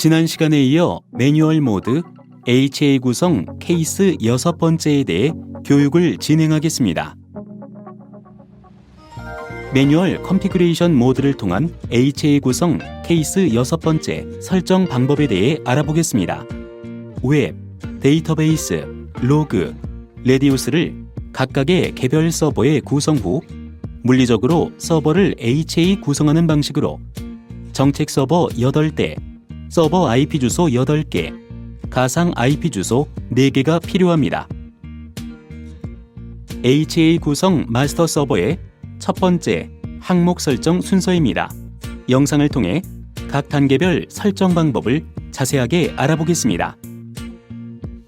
지난 시간에 이어 매뉴얼 모드 HA 구성 케이스 6번째에 대해 교육을 진행하겠습니다. 매뉴얼 컨피그레이션 모드를 통한 HA 구성 케이스 6번째 설정 방법에 대해 알아보겠습니다. 웹, 데이터베이스, 로그, 레디우스를 각각의 개별 서버에 구성 후 물리적으로 서버를 HA 구성하는 방식으로 정책 서버 8대, 서버 IP 주소 8개, 가상 IP 주소 4개가 필요합니다. HA 구성 마스터 서버의 첫 번째 항목 설정 순서입니다. 영상을 통해 각 단계별 설정 방법을 자세하게 알아보겠습니다.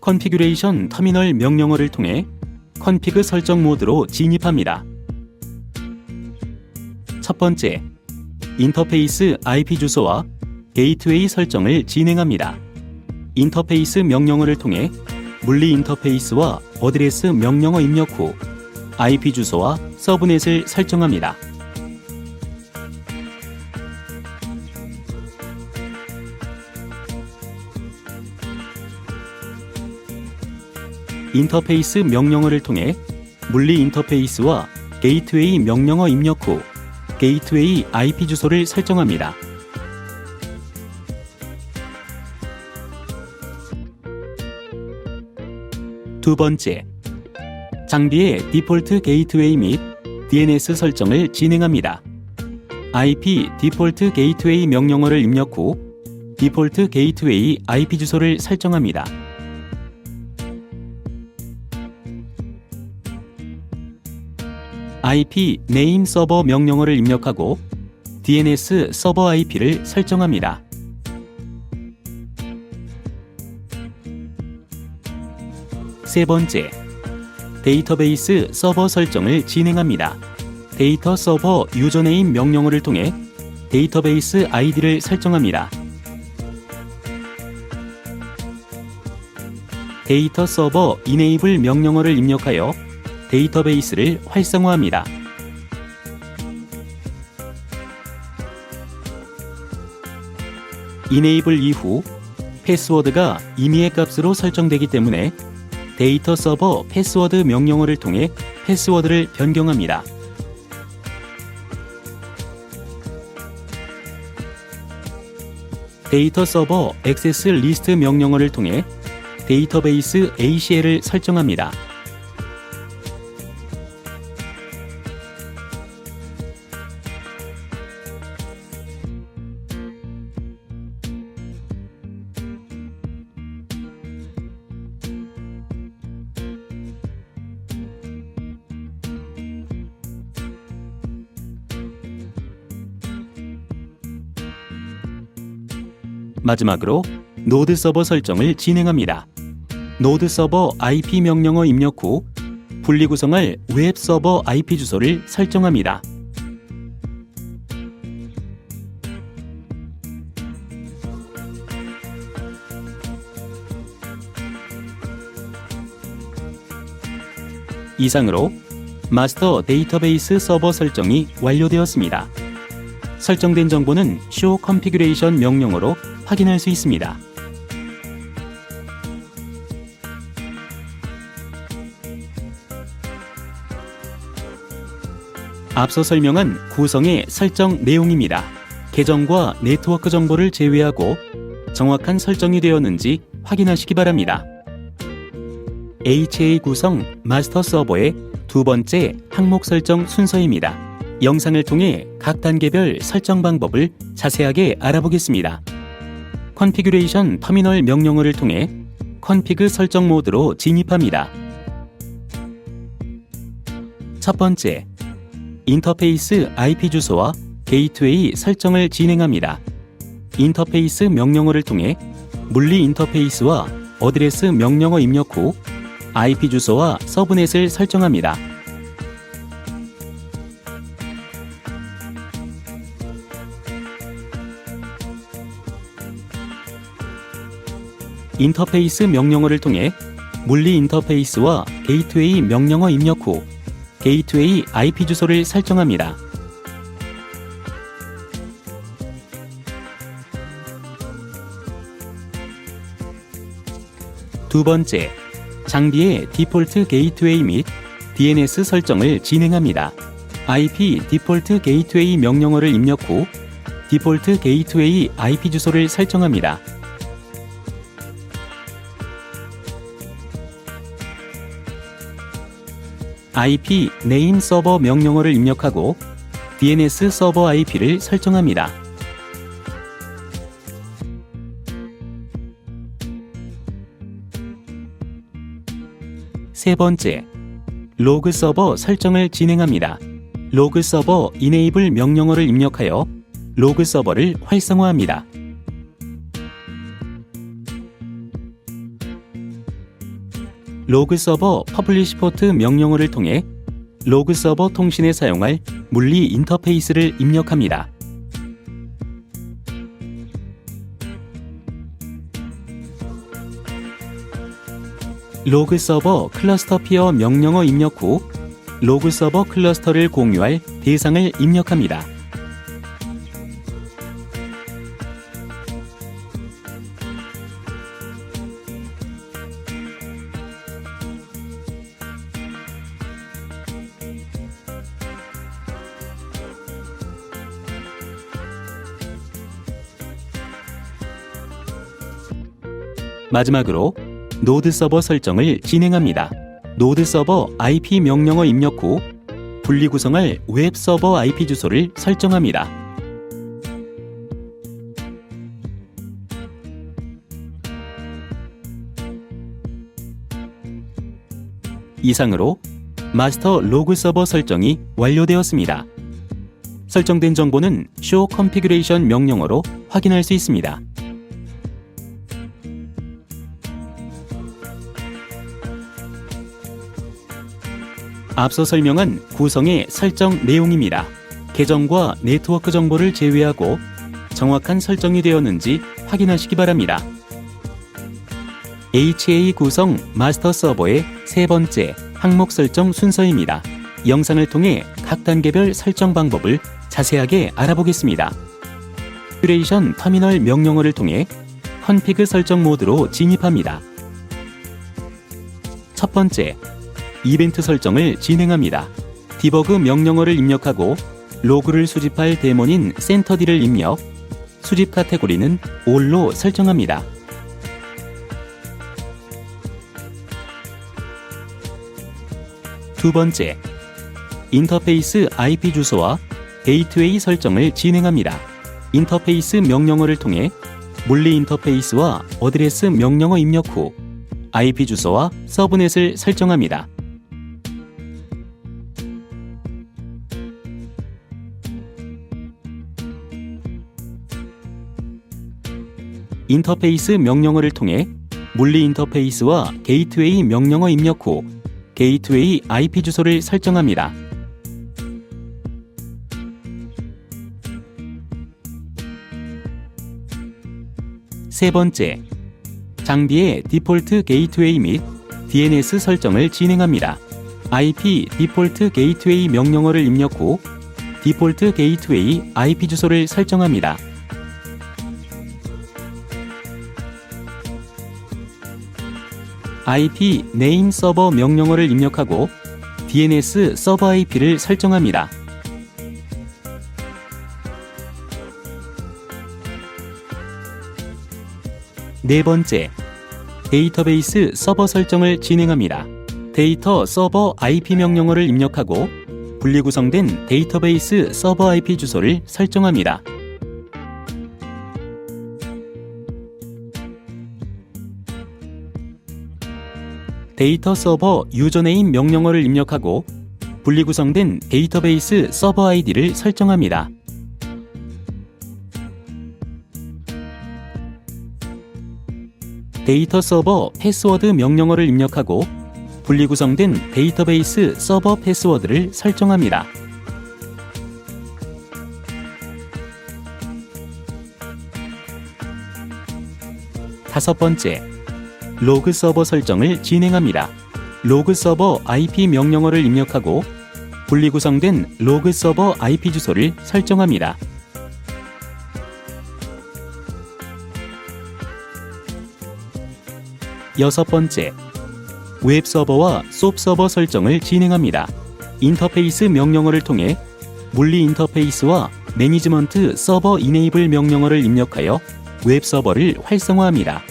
컨피규레이션 터미널 명령어를 통해 컨피그 설정 모드로 진입합니다. 첫 번째, 인터페이스 IP 주소와 게이트웨이 설정을 진행합니다. 인터페이스 명령어를 통해 물리 인터페이스와 어드레스 명령어 입력 후 IP 주소와 서브넷을 설정합니다. 인터페이스 명령어를 통해 물리 인터페이스와 게이트웨이 명령어 입력 후 게이트웨이 IP 주소를 설정합니다. 두 번째, 장비의 디폴트 게이트웨이 및 DNS 설정을 진행합니다. IP 디폴트 게이트웨이 명령어를 입력 후 디폴트 게이트웨이 IP 주소를 설정합니다. IP 네임 서버 명령어를 입력하고 DNS 서버 IP를 설정합니다. 세 번째, 데이터베이스 서버 설정을 진행합니다. 데이터 서버 유저네임 명령어를 통해 데이터베이스 ID를 설정합니다. 데이터 서버 이네이블 명령어를 입력하여 데이터베이스를 활성화합니다. 이네이블 이후 패스워드가 임의의 값으로 설정되기 때문에 데이터 서버 패스워드 명령어를 통해 패스워드를 변경합니다. 데이터 서버 액세스 리스트 명령어를 통해 데이터베이스 ACL을 설정합니다. 마지막으로 노드 서버 설정을 진행합니다. 노드 서버 IP 명령어 입력 후 분리구성할 웹 서버 IP 주소를 설정합니다. 이상으로 마스터 데이터베이스 서버 설정이 완료되었습니다. 설정된 정보는 show configuration 명령어로 확인할 수 있습니다. 앞서 설명한 구성의 설정 내용입니다. 계정과 네트워크 정보를 제외하고 정확한 설정이 되었는지 확인하시기 바랍니다. HA 구성 마스터 서버의 두 번째 항목 설정 순서입니다. 영상을 통해 각 단계별 설정 방법을 자세하게 알아보겠습니다. 컨피규레이션 터미널 명령어를 통해 컨피그 설정 모드로 진입합니다. 첫 번째, 인터페이스 IP 주소와 게이트웨이 설정을 진행합니다. 인터페이스 명령어를 통해 물리 인터페이스와 어드레스 명령어 입력 후 IP 주소와 서브넷을 설정합니다. 인터페이스 명령어를 통해 물리 인터페이스와 게이트웨이 명령어 입력 후 게이트웨이 IP 주소를 설정합니다. 두 번째, 장비의 디폴트 게이트웨이 및 DNS 설정을 진행합니다. IP 디폴트 게이트웨이 명령어를 입력 후 디폴트 게이트웨이 IP 주소를 설정합니다. IP 네임 서버 명령어를 입력하고 DNS 서버 IP를 설정합니다. 세 번째, 로그 서버 설정을 진행합니다. 로그 서버 이네이블 명령어를 입력하여 로그 서버를 활성화합니다. 로그 서버 퍼블리시 포트 명령어를 통해 로그 서버 통신에 사용할 물리 인터페이스를 입력합니다. 로그 서버 클러스터 피어 명령어 입력 후 로그 서버 클러스터를 공유할 대상을 입력합니다. 마지막으로 노드 서버 설정을 진행합니다. 노드 서버 IP 명령어 입력 후 분리구성할 웹 서버 IP 주소를 설정합니다. 이상으로 마스터 로그 서버 설정이 완료되었습니다. 설정된 정보는 show configuration 명령어로 확인할 수 있습니다. 앞서 설명한 구성의 설정 내용입니다. 계정과 네트워크 정보를 제외하고 정확한 설정이 되었는지 확인하시기 바랍니다. HA 구성 마스터 서버의 세 번째 항목 설정 순서입니다. 영상을 통해 각 단계별 설정 방법을 자세하게 알아보겠습니다. 컨피그레이션 터미널 명령어를 통해 컨피그 설정 모드로 진입합니다. 첫 번째, 이벤트 설정을 진행합니다. 디버그 명령어를 입력하고 로그를 수집할 데몬인 센터D를 입력, 수집 카테고리는 all로 설정합니다. 두 번째, 인터페이스 IP 주소와 게이트웨이 설정을 진행합니다. 인터페이스 명령어를 통해 물리 인터페이스와 어드레스 명령어 입력 후 IP 주소와 서브넷을 설정합니다. 인터페이스 명령어를 통해 물리 인터페이스와 게이트웨이 명령어 입력 후 게이트웨이 IP 주소를 설정합니다. 세 번째, 장비의 디폴트 게이트웨이 및 DNS 설정을 진행합니다. IP 디폴트 게이트웨이 명령어를 입력 후 디폴트 게이트웨이 IP 주소를 설정합니다. IP 네임 서버 명령어를 입력하고 DNS 서버 IP를 설정합니다. 네 번째, 데이터베이스 서버 설정을 진행합니다. 데이터 서버 IP 명령어를 입력하고 분리구성된 데이터베이스 서버 IP 주소를 설정합니다. 데이터 서버 유저네임 명령어를 입력하고 분리구성된 데이터베이스 서버 ID를 설정합니다. 데이터 서버 패스워드 명령어를 입력하고 분리구성된 데이터베이스 서버 패스워드를 설정합니다. 다섯 번째, 로그 서버 설정을 진행합니다. 로그 서버 IP 명령어를 입력하고 분리구성된 로그 서버 IP 주소를 설정합니다. 6번째, 웹 서버와 솝 서버 설정을 진행합니다. 인터페이스 명령어를 통해 물리 인터페이스와 매니지먼트 서버 이네이블 명령어를 입력하여 웹 서버를 활성화합니다.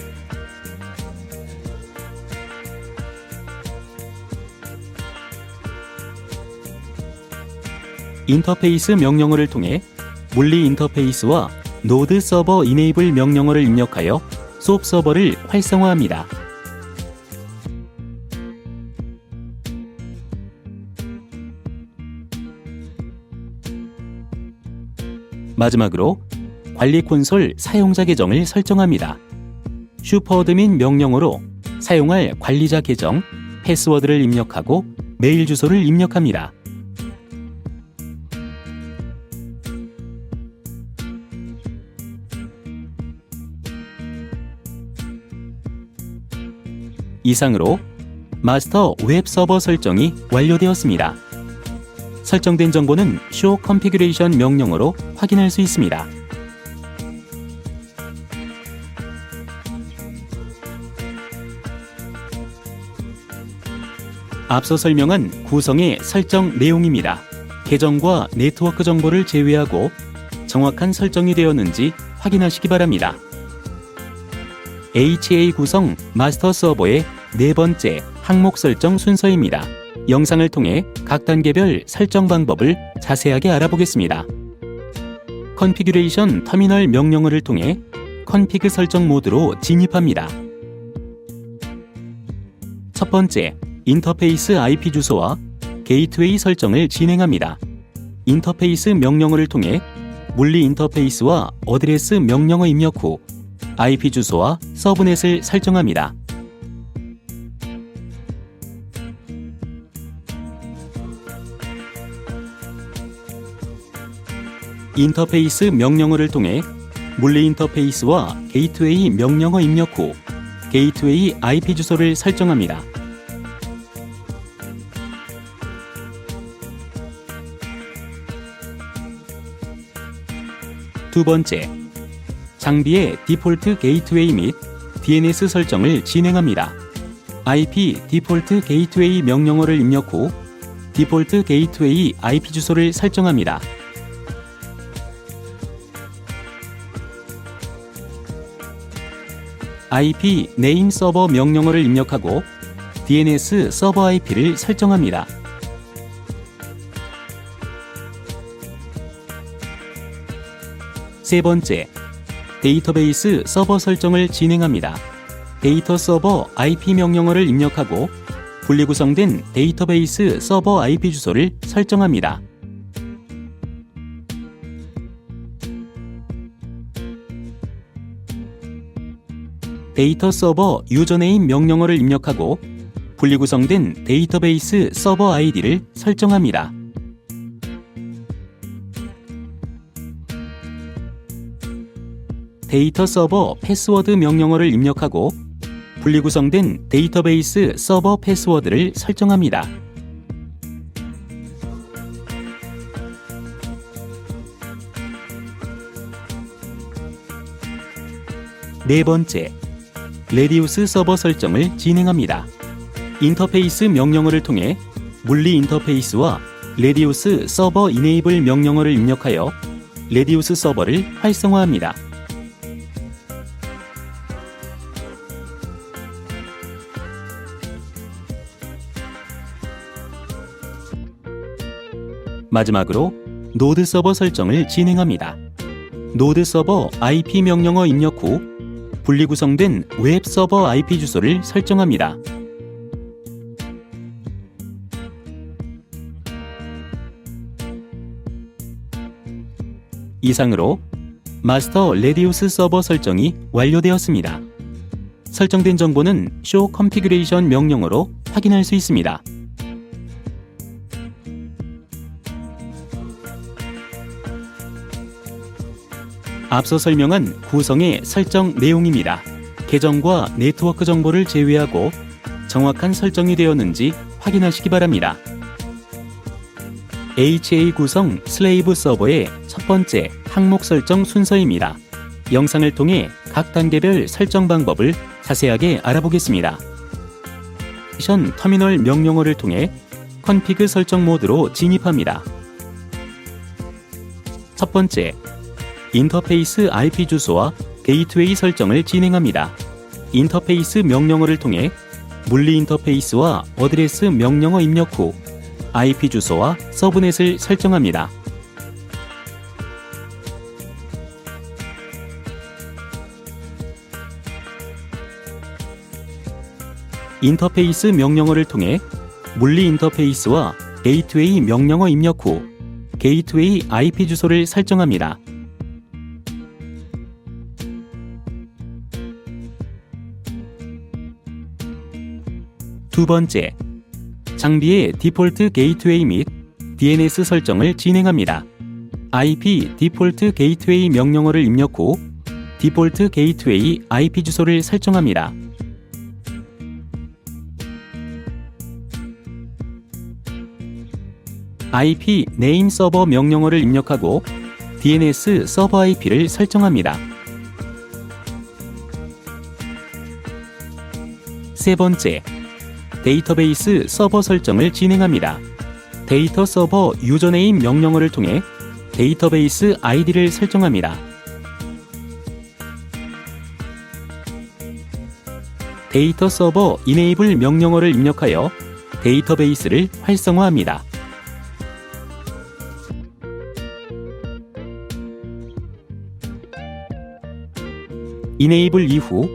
인터페이스 명령어를 통해 물리 인터페이스와 노드 서버 이네이블 명령어를 입력하여 솝 서버를 활성화합니다. 마지막으로 관리 콘솔 사용자 계정을 설정합니다. 슈퍼어드민 명령어로 사용할 관리자 계정, 패스워드를 입력하고 메일 주소를 입력합니다. 이상으로 마스터 웹 서버 설정이 완료되었습니다. 설정된 정보는 Show Configuration 명령어로 확인할 수 있습니다. 앞서 설명한 구성의 설정 내용입니다. 계정과 네트워크 정보를 제외하고 정확한 설정이 되었는지 확인하시기 바랍니다. HA 구성 마스터 서버의 네 번째 항목 설정 순서입니다. 영상을 통해 각 단계별 설정 방법을 자세하게 알아보겠습니다. 컨피규레이션 터미널 명령어를 통해 컨피그 설정 모드로 진입합니다. 첫 번째, 인터페이스 IP 주소와 게이트웨이 설정을 진행합니다. 인터페이스 명령어를 통해 물리 인터페이스와 어드레스 명령어 입력 후 IP 주소와 서브넷을 설정합니다. 인터페이스 명령어를 통해 물리 인터페이스와 게이트웨이 명령어 입력 후 게이트웨이 IP 주소를 설정합니다. 두 번째, 장비의 디폴트 게이트웨이 및 DNS 설정을 진행합니다. IP 디폴트 게이트웨이 명령어를 입력 후 디폴트 게이트웨이 IP 주소를 설정합니다. IP 네임 서버 명령어를 입력하고 DNS 서버 IP를 설정합니다. 세 번째, 데이터베이스 서버 설정을 진행합니다. 데이터 서버 IP 명령어를 입력하고 분리구성된 데이터베이스 서버 IP 주소를 설정합니다. 데이터 서버 유저네임 명령어를 입력하고 분리구성된 데이터베이스 서버 아이디를 설정합니다. 데이터 서버 패스워드 명령어를 입력하고 분리구성된 데이터베이스 서버 패스워드를 설정합니다. 네 번째, 레디우스 서버 설정을 진행합니다. 인터페이스 명령어를 통해 물리 인터페이스와 레디우스 서버 이네이블 명령어를 입력하여 레디우스 서버를 활성화합니다. 마지막으로 노드 서버 설정을 진행합니다. 노드 서버 IP 명령어 입력 후 분리구성된 웹 서버 IP 주소를 설정합니다. 이상으로 마스터 레디우스 서버 설정이 완료되었습니다. 설정된 정보는 Show Configuration 명령어로 확인할 수 있습니다. 앞서 설명한 구성의 설정 내용입니다. 계정과 네트워크 정보를 제외하고 정확한 설정이 되었는지 확인하시기 바랍니다. HA 구성 슬레이브 서버의 첫 번째 항목 설정 순서입니다. 영상을 통해 각 단계별 설정 방법을 자세하게 알아보겠습니다. 터미널 명령어를 통해 컨피그 설정 모드로 진입합니다. 첫 번째, 인터페이스 IP 주소와 게이트웨이 설정을 진행합니다. 인터페이스 명령어를 통해 물리 인터페이스와 어드레스 명령어 입력 후 IP 주소와 서브넷을 설정합니다. 인터페이스 명령어를 통해 물리 인터페이스와 게이트웨이 명령어 입력 후 게이트웨이 IP 주소를 설정합니다. 두 번째, 장비의 디폴트 게이트웨이 및 DNS 설정을 진행합니다. IP 디폴트 게이트웨이 명령어를 입력 후 디폴트 게이트웨이 IP 주소를 설정합니다. IP 네임 서버 명령어를 입력하고 DNS 서버 IP를 설정합니다. 세 번째, 데이터베이스 서버 설정을 진행합니다. 데이터 서버 유저네임 명령어를 통해 데이터베이스 ID를 설정합니다. 데이터 서버 이네이블 명령어를 입력하여 데이터베이스를 활성화합니다. 이네이블 이후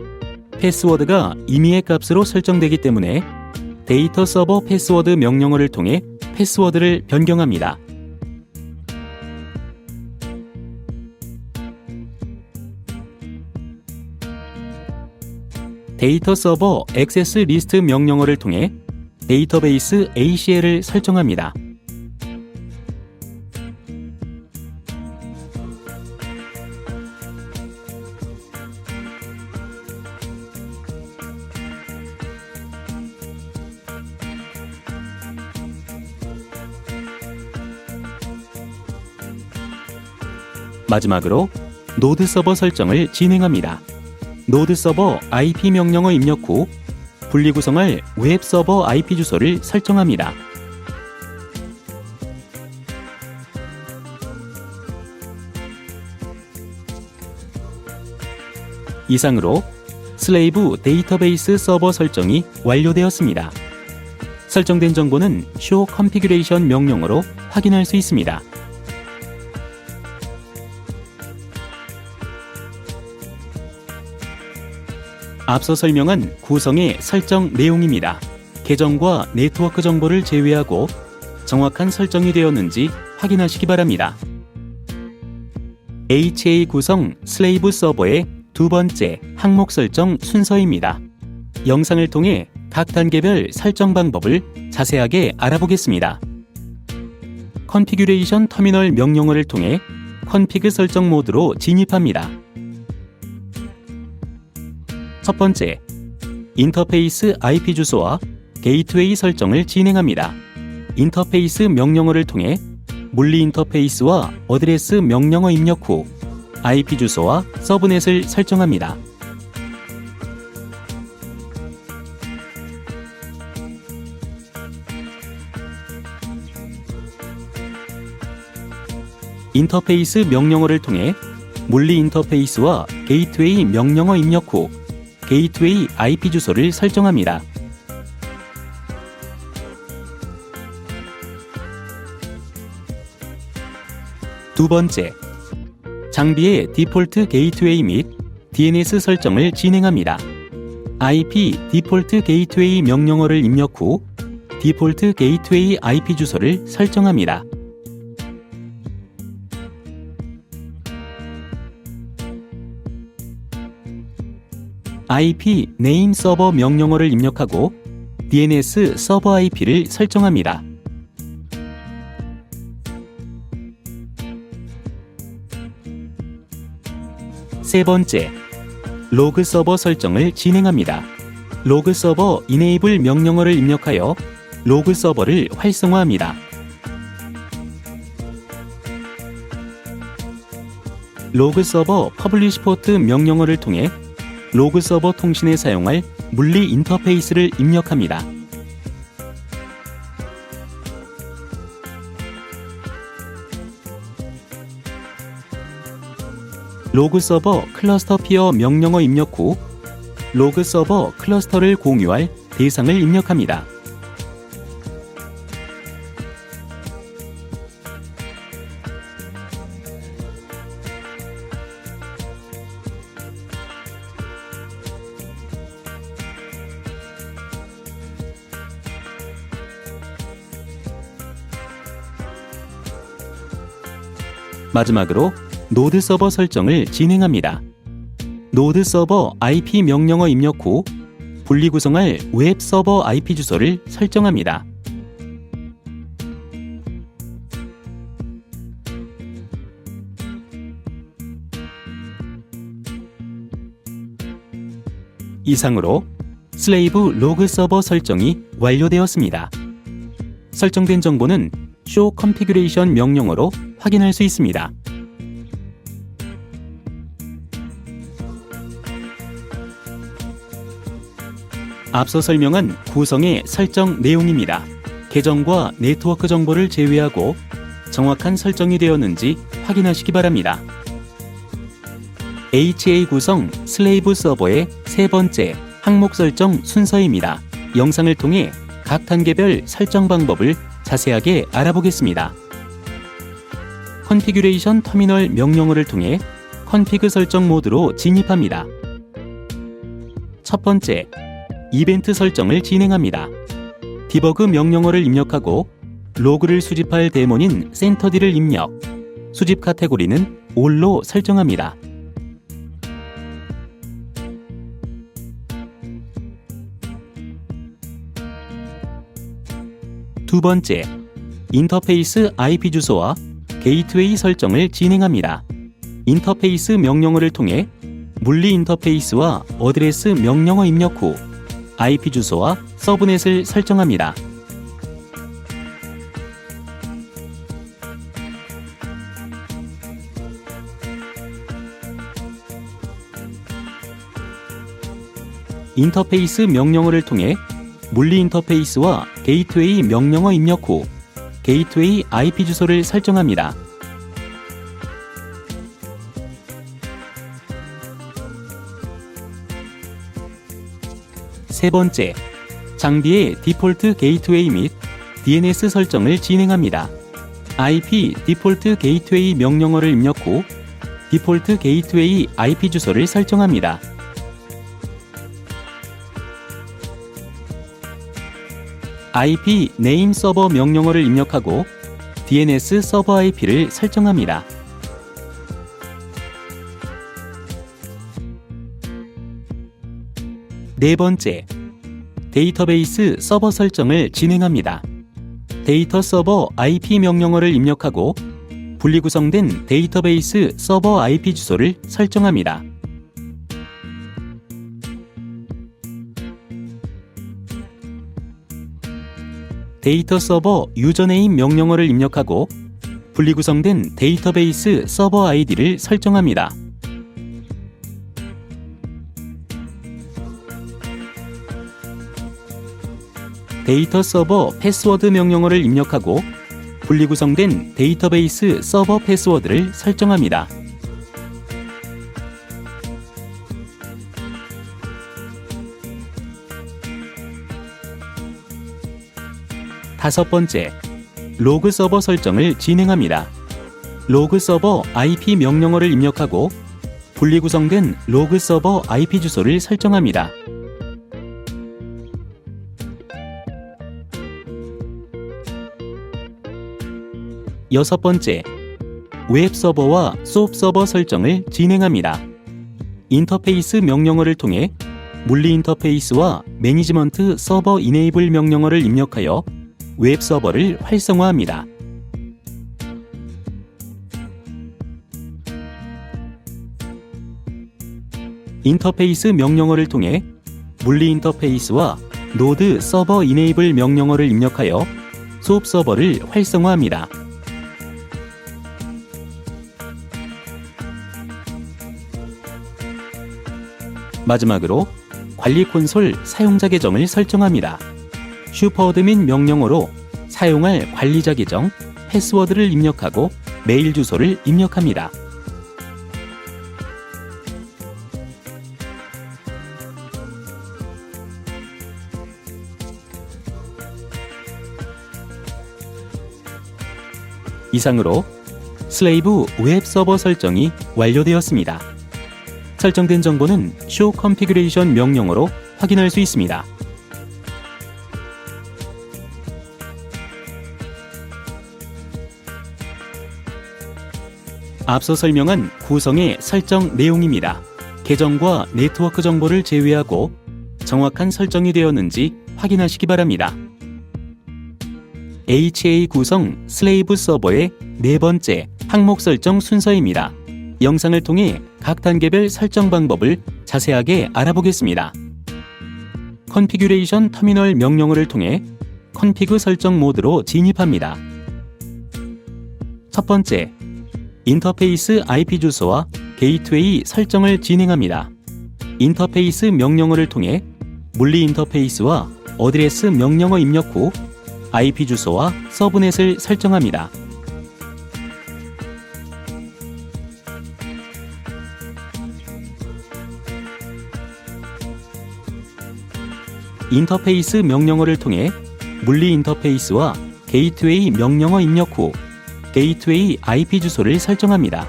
패스워드가 임의의 값으로 설정되기 때문에 데이터 서버 패스워드 명령어를 통해 패스워드를 변경합니다. 데이터 서버 액세스 리스트 명령어를 통해 데이터베이스 ACL을 설정합니다. 마지막으로 노드 서버 설정을 진행합니다. 노드 서버 IP 명령어 입력 후 분리구성할 웹 서버 IP 주소를 설정합니다. 이상으로 슬레이브 데이터베이스 서버 설정이 완료되었습니다. 설정된 정보는 show configuration 명령어로 확인할 수 있습니다. 앞서 설명한 구성의 설정 내용입니다. 계정과 네트워크 정보를 제외하고 정확한 설정이 되었는지 확인하시기 바랍니다. HA 구성 슬레이브 서버의 두 번째 항목 설정 순서입니다. 영상을 통해 각 단계별 설정 방법을 자세하게 알아보겠습니다. 컨피규레이션 터미널 명령어를 통해 컨피그 설정 모드로 진입합니다. 첫 번째, 인터페이스 IP 주소와 게이트웨이 설정을 진행합니다. 인터페이스 명령어를 통해 물리 인터페이스와 어드레스 명령어 입력 후 IP 주소와 서브넷을 설정합니다. 인터페이스 명령어를 통해 물리 인터페이스와 게이트웨이 명령어 입력 후 게이트웨이 IP 주소를 설정합니다. 두 번째, 장비의 디폴트 게이트웨이 및 DNS 설정을 진행합니다. IP 디폴트 게이트웨이 명령어를 입력 후 디폴트 게이트웨이 IP 주소를 설정합니다. IP 네임 서버 명령어를 입력하고 DNS 서버 IP를 설정합니다. 세 번째, 로그 서버 설정을 진행합니다. 로그 서버 이네이블 명령어를 입력하여 로그 서버를 활성화합니다. 로그 서버 퍼블리시 포트 명령어를 통해 로그 서버 통신에 사용할 물리 인터페이스를 입력합니다. 로그 서버 클러스터 피어 명령어 입력 후 로그 서버 클러스터를 공유할 대상을 입력합니다. 마지막으로 노드 서버 설정을 진행합니다. 노드 서버 IP 명령어 입력 후 분리 구성할 웹 서버 IP 주소를 설정합니다. 이상으로 슬레이브 로그 서버 설정이 완료되었습니다. 설정된 정보는 show configuration 명령어로 확인할 수 있습니다. 앞서 설명한 구성의 설정 내용입니다. 계정과 네트워크 정보를 제외하고 정확한 설정이 되었는지 확인하시기 바랍니다. HA 구성 슬레이브 서버의 세 번째 항목 설정 순서입니다. 영상을 통해 각 단계별 설정 방법을 자세하게 알아보겠습니다. 컨피규레이션 터미널 명령어를 통해 컨피그 설정 모드로 진입합니다. 첫 번째, 이벤트 설정을 진행합니다. 디버그 명령어를 입력하고 로그를 수집할 데몬인 센터디를 입력, 수집 카테고리는 all로 설정합니다. 두 번째, 인터페이스 IP 주소와 게이트웨이 설정을 진행합니다. 인터페이스 명령어를 통해 물리 인터페이스와 어드레스 명령어 입력 후 IP 주소와 서브넷을 설정합니다. 인터페이스 명령어를 통해 물리 인터페이스와 게이트웨이 명령어 입력 후 게이트웨이 IP 주소를 설정합니다. 세 번째, 장비의 디폴트 게이트웨이 및 DNS 설정을 진행합니다. IP 디폴트 게이트웨이 명령어를 입력 후 디폴트 게이트웨이 IP 주소를 설정합니다. IP 네임 서버 명령어를 입력하고 DNS 서버 IP를 설정합니다. 네 번째, 데이터베이스 서버 설정을 진행합니다. 데이터 서버 IP 명령어를 입력하고 분리 구성된 데이터베이스 서버 IP 주소를 설정합니다. 데이터 서버 유저네임 명령어를 입력하고 분리 구성된 데이터베이스 서버 아이디를 설정합니다. 데이터 서버 패스워드 명령어를 입력하고 분리 구성된 데이터베이스 서버 패스워드를 설정합니다. 다섯 번째, 로그 서버 설정을 진행합니다. 로그 서버 IP 명령어를 입력하고 분리 구성된 로그 서버 IP 주소를 설정합니다. 여섯 번째, 웹 서버와 소프 서버 설정을 진행합니다. 인터페이스 명령어를 통해 물리 인터페이스와 매니지먼트 서버 이네이블 명령어를 입력하여 웹 서버를 활성화합니다. 인터페이스 명령어를 통해 물리 인터페이스와 노드 서버 이네이블 명령어를 입력하여 소프 서버를 활성화합니다. 마지막으로 관리 콘솔 사용자 계정을 설정합니다. 슈퍼어드민 명령어로 사용할 관리자 계정, 패스워드를 입력하고 메일 주소를 입력합니다. 이상으로 슬레이브 웹 서버 설정이 완료되었습니다. 설정된 정보는 show configuration 명령어로 확인할 수 있습니다. 앞서 설명한 구성의 설정 내용입니다. 계정과 네트워크 정보를 제외하고 정확한 설정이 되었는지 확인하시기 바랍니다. HA 구성 슬레이브 서버의 네 번째 항목 설정 순서입니다. 영상을 통해 각 단계별 설정 방법을 자세하게 알아보겠습니다. 컨피규레이션 터미널 명령어를 통해 컨피그 설정 모드로 진입합니다. 첫 번째, 인터페이스 IP 주소와 게이트웨이 설정을 진행합니다. 인터페이스 명령어를 통해 물리 인터페이스와 어드레스 명령어 입력 후 IP 주소와 서브넷을 설정합니다. 인터페이스 명령어를 통해 물리 인터페이스와 게이트웨이 명령어 입력 후 게이트웨이 IP 주소를 설정합니다.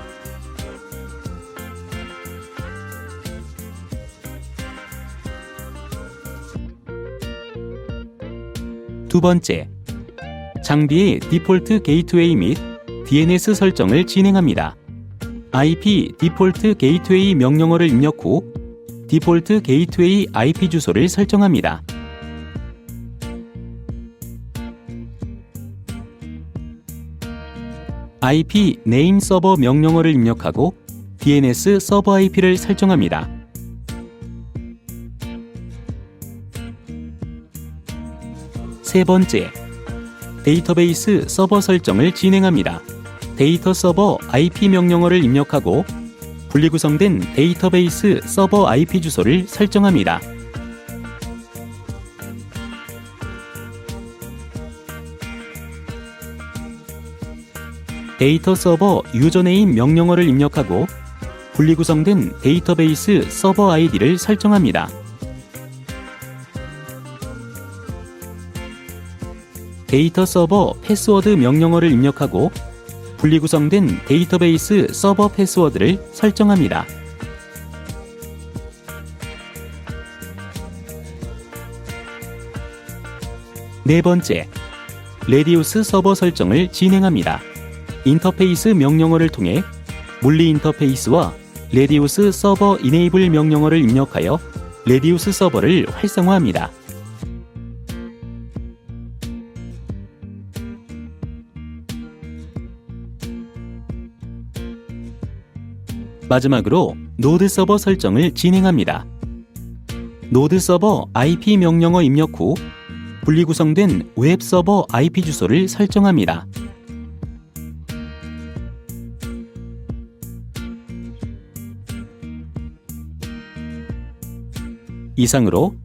두 번째, 장비의 디폴트 게이트웨이 및 DNS 설정을 진행합니다. IP 디폴트 게이트웨이 명령어를 입력 후 디폴트 게이트웨이 IP 주소를 설정합니다. IP 네임 서버 명령어를 입력하고 DNS 서버 IP를 설정합니다. 세 번째, 데이터베이스 서버 설정을 진행합니다. 데이터 서버 IP 명령어를 입력하고 분리구성된 데이터베이스 서버 IP 주소를 설정합니다. 데이터 서버 유저네임 명령어를 입력하고 분리구성된 데이터베이스 서버 아이디를 설정합니다. 데이터 서버 패스워드 명령어를 입력하고 분리구성된 데이터베이스 서버 패스워드를 설정합니다. 네 번째, 레디우스 서버 설정을 진행합니다. 인터페이스 명령어를 통해 물리 인터페이스와 레디우스 서버 이네이블 명령어를 입력하여 레디우스 서버를 활성화합니다. 마지막으로 노드 서버 설정을 진행합니다. 노드 서버 IP 명령어 입력 후 분리구성된 웹 서버 IP 주소를 설정합니다. 이상으로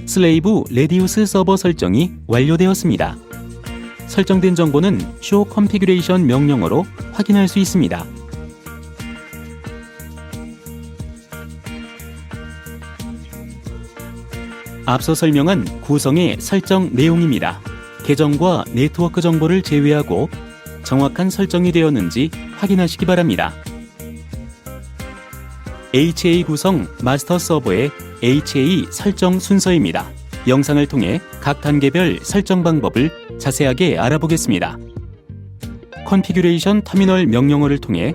슬레이브 레디우스 서버 설정이 완료되었습니다. 설정된 정보는 show configuration 명령어로 확인할 수 있습니다. 앞서 설명한 구성의 설정 내용입니다. 계정과 네트워크 정보를 제외하고 정확한 설정이 되었는지 확인하시기 바랍니다. HA 구성 마스터 서버의 HA 설정 순서입니다. 영상을 통해 각 단계별 설정 방법을 자세하게 알아보겠습니다. 컨피규레이션 터미널 명령어를 통해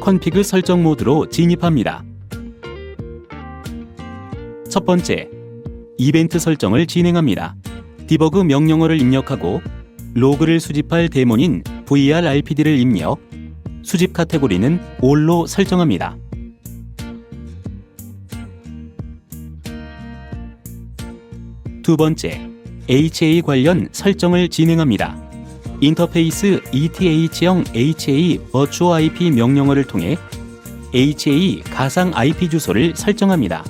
컨피그 설정 모드로 진입합니다. 첫 번째, 이벤트 설정을 진행합니다. 디버그 명령어를 입력하고 로그를 수집할 데몬인 VRRPD를 입력, 수집 카테고리는 all로 설정합니다. 두 번째, HA 관련 설정을 진행합니다. 인터페이스 ETH형 HA 버추어 IP 명령어를 통해 HA 가상 IP 주소를 설정합니다.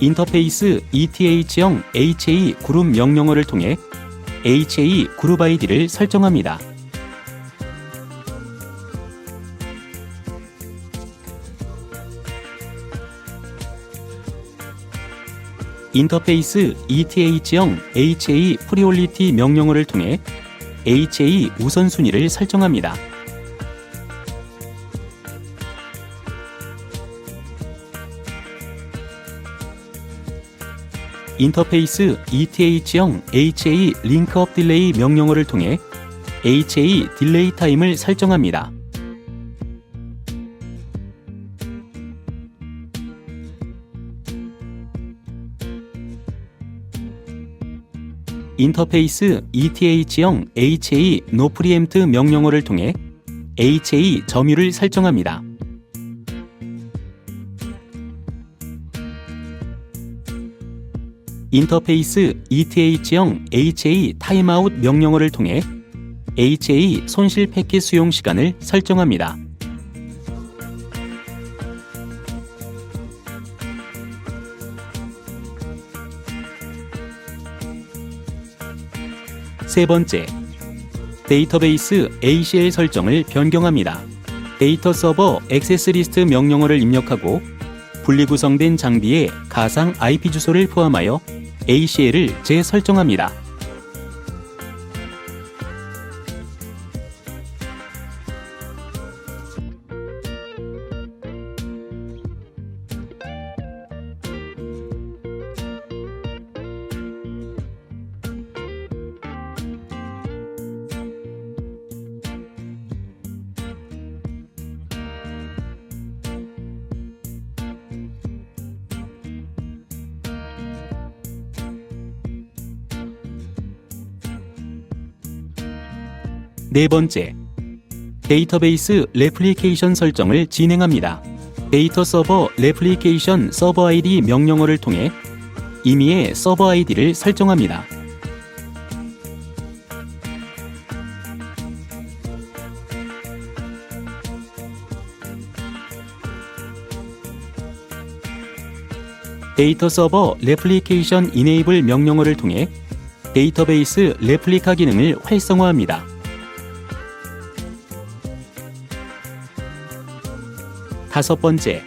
인터페이스 ETH형 HA 그룹 명령어를 통해 HA 그룹 ID를 설정합니다. 인터페이스 ETH형 HA 프리올리티 명령어를 통해 HA 우선순위를 설정합니다. 인터페이스 ETH형 HA 링크업 딜레이 명령어를 통해 HA 딜레이 타임을 설정합니다. 인터페이스 ETH형 HA No Preempt 명령어를 통해 HA 점유를 설정합니다. 인터페이스 ETH형 HA 타임아웃 명령어를 통해 HA 손실 패킷 수용 시간을 설정합니다. 세 번째, 데이터베이스 ACL 설정을 변경합니다. 데이터 서버 액세스 리스트 명령어를 입력하고 분리구성된 장비의 가상 IP 주소를 포함하여 ACL을 재설정합니다. 네 번째, 데이터베이스 레플리케이션 설정을 진행합니다. 데이터 서버 레플리케이션 서버 ID 명령어를 통해 임의의 서버 ID를 설정합니다. 데이터 서버 레플리케이션 이네이블 명령어를 통해 데이터베이스 레플리카 기능을 활성화합니다. 다섯 번째,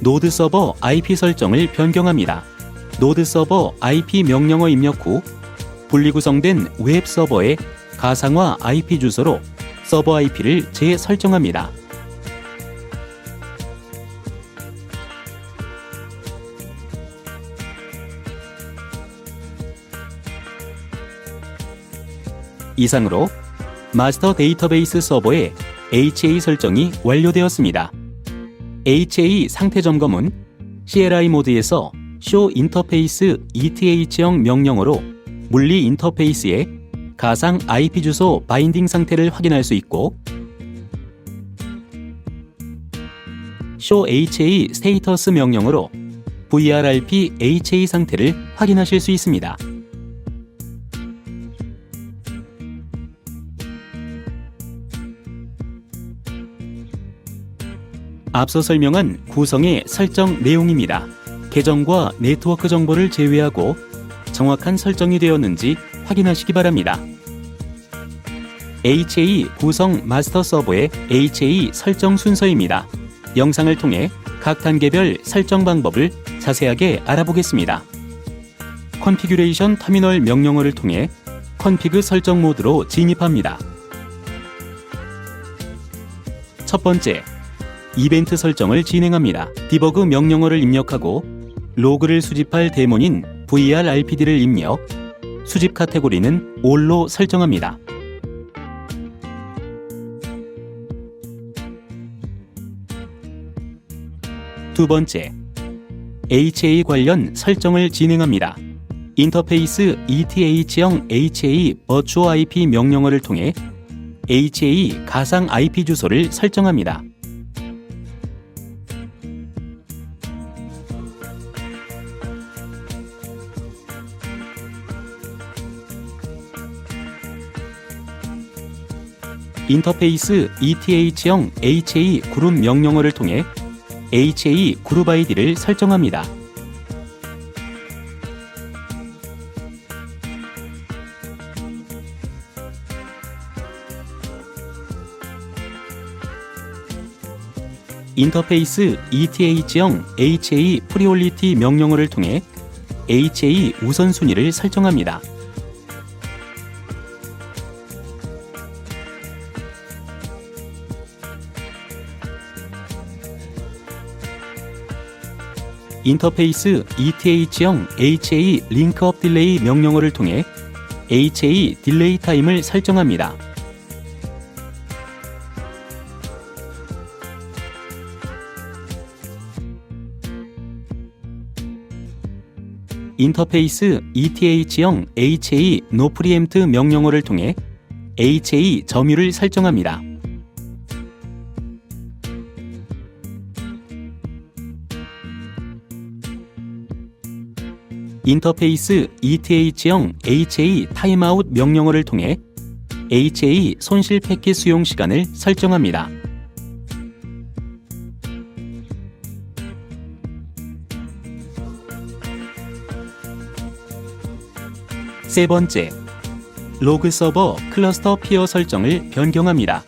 노드 서버 IP 설정을 변경합니다. 노드 서버 IP 명령어 입력 후 분리구성된 웹 서버의 가상화 IP 주소로 서버 IP를 재설정합니다. 이상으로 마스터 데이터베이스 서버의 HA 설정이 완료되었습니다. HA 상태 점검은 CLI 모드에서 Show Interface ETH형 명령어로 물리 인터페이스의 가상 IP 주소 바인딩 상태를 확인할 수 있고 Show HA Status 명령어로 VRRP HA 상태를 확인하실 수 있습니다. 앞서 설명한 구성의 설정 내용입니다. 계정과 네트워크 정보를 제외하고 정확한 설정이 되었는지 확인하시기 바랍니다. HA 구성 마스터 서버의 HA 설정 순서입니다. 영상을 통해 각 단계별 설정 방법을 자세하게 알아보겠습니다. 컨피규레이션 터미널 명령어를 통해 컨피그 설정 모드로 진입합니다. 첫 번째, 이벤트 설정을 진행합니다. 디버그 명령어를 입력하고 로그를 수집할 데몬인 VRRPD를 입력, 수집 카테고리는 All로 설정합니다. 두 번째, HA 관련 설정을 진행합니다. 인터페이스 ETH형 HA Virtual IP 명령어를 통해 HA 가상 IP 주소를 설정합니다. 인터페이스 ETH형 HA 그룹 명령어를 통해 HA 그룹 ID를 설정합니다. 인터페이스 ETH형 HA 프리올리티 명령어를 통해 HA 우선순위를 설정합니다. 인터페이스 ETH형 HA 링크업 딜레이 명령어를 통해 HA 딜레이 타임을 설정합니다. 인터페이스 ETH형 HA No Preempt 명령어를 통해 HA 점유를 설정합니다. 인터페이스 ETH형 HA 타임아웃 명령어를 통해 HA 손실 패킷 수용 시간을 설정합니다. 세 번째, 로그 서버 클러스터 피어 설정을 변경합니다.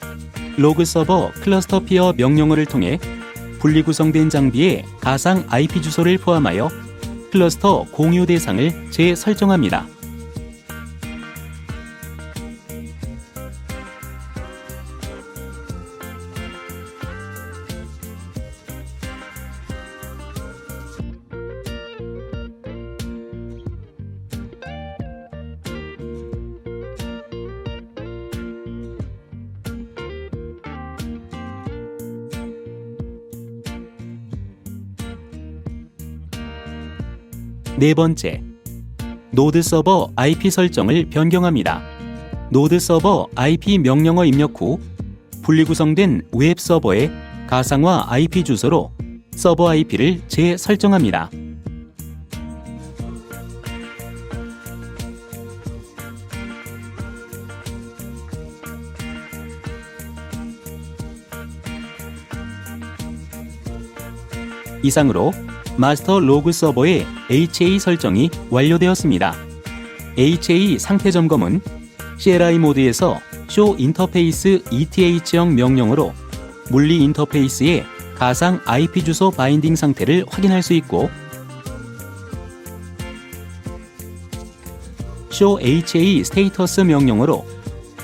로그 서버 클러스터 피어 명령어를 통해 분리구성된 장비의 가상 IP 주소를 포함하여 클러스터 공유 대상을 재설정합니다. 네 번째, 노드 서버 IP 설정을 변경합니다. 노드 서버 IP 명령어 입력 후 분리구성된 웹 서버의 가상화 IP 주소로 서버 IP를 재설정합니다. 이상으로 마스터 로그 서버의 HA 설정이 완료되었습니다. HA 상태 점검은 CLI 모드에서 Show 인터페이스 ETH형 명령어로 물리 인터페이스의 가상 IP 주소 바인딩 상태를 확인할 수 있고, Show HA 스테이터스 명령어로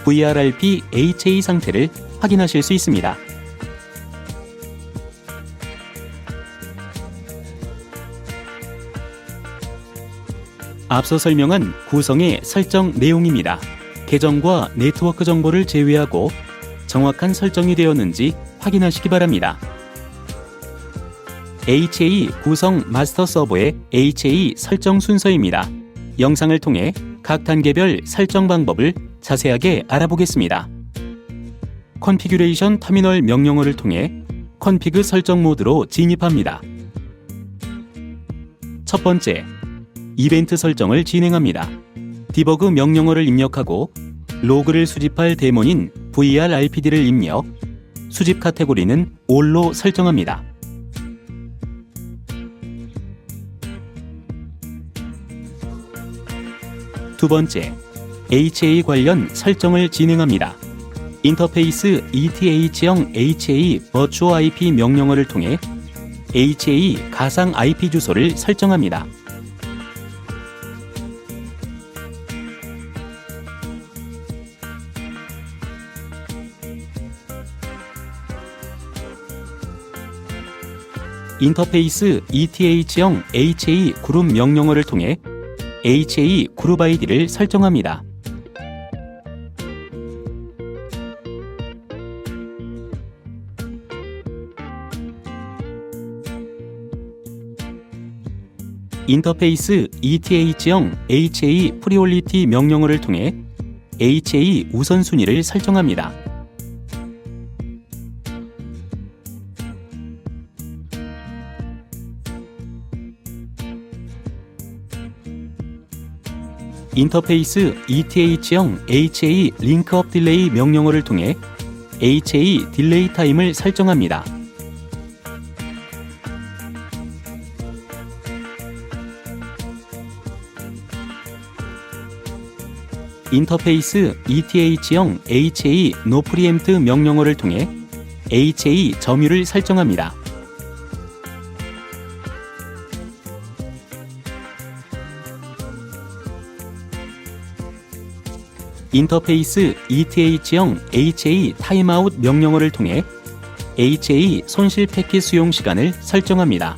VRRP HA 상태를 확인하실 수 있습니다. 앞서 설명한 구성의 설정 내용입니다. 계정과 네트워크 정보를 제외하고 정확한 설정이 되었는지 확인하시기 바랍니다. HA 구성 마스터 서버의 HA 설정 순서입니다. 영상을 통해 각 단계별 설정 방법을 자세하게 알아보겠습니다. 컨피규레이션 터미널 명령어를 통해 컨피그 설정 모드로 진입합니다. 첫 번째, 이벤트 설정을 진행합니다. 디버그 명령어를 입력하고 로그를 수집할 데몬인 VRRPD를 입력, 수집 카테고리는 All로 설정합니다. 두 번째, HA 관련 설정을 진행합니다. 인터페이스 ETH형 HA Virtual IP 명령어를 통해 HA 가상 IP 주소를 설정합니다. 인터페이스 ETH형 HA 그룹 명령어를 통해 HA 그룹 ID를 설정합니다. 인터페이스 ETH형 HA 프리올리티 명령어를 통해 HA 우선순위를 설정합니다. 인터페이스 ETH형 HA 링크업 딜레이 명령어를 통해 HA 딜레이 타임을 설정합니다. 인터페이스 ETH형 HA No Preempt 명령어를 통해 HA 점유를 설정합니다. 인터페이스 ETH형 HA 타임아웃 명령어를 통해 HA 손실 패킷 수용 시간을 설정합니다.